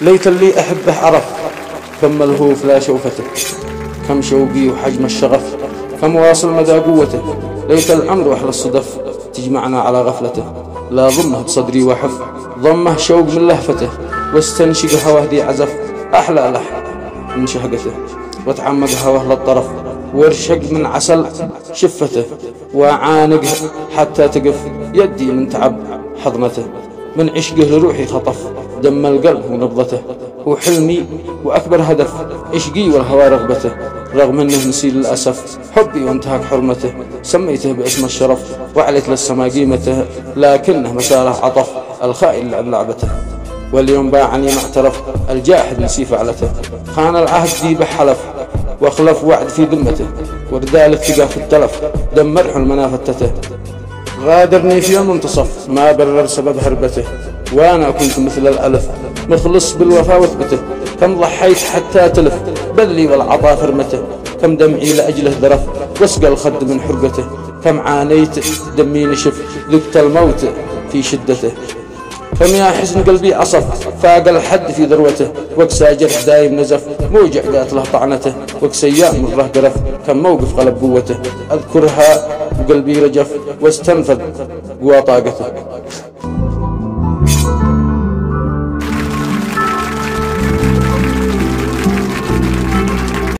ليت اللي أحبه عرف كم ملهوف لا شوفته، كم شوقي وحجم الشغف، كم واصل مدى قوته. ليت العمر وأحلى الصدف تجمعنا على غفلته، لا ضمه بصدري وحف ضمه شوق من لهفته، واستنشق هواه ذي عزف أحلى لح من شهقته، وتعمق هواه للطرف وارشق من عسل شفته، وعانقه حتى تقف يدي من تعب حضنته. من عشقه لروحي خطف دم القلب ونبضته، وحلمي وأكبر هدف عشقي والهوى رغبته، رغم أنه نسي للأسف حبي وانتهك حرمته. سميته باسم الشرف وعليت للسما قيمته، لكنه مساله عطف الخائن لعب لعبته. واليوم باعني ما اعترف الجاحد نسي فعلته، خان العهد ذي بحلف واخلف وعد في ذمته، وردال الثقة في التلف دمرح المنى فتته. غادرني في المنتصف ما برر سبب هربته، وانا كنت مثل الالف مخلص بالوفا وثبته. كم ضحيت حتى تلف بذلي والعطاء فرمته، كم دمعي لاجله ذرف واسقى الخد من حرقته. كم عانيت دمي نشف ذقت الموت في شدته، كم يا حزن قلبي عصف فاق الحد في ذروته، واقسى جرح دايم نزف موجع قاتله طعنته، واقسى ايام مره قرف كم موقف غلب قوته. اذكرها وقلبي رجف واستنفذ قوى طاقته.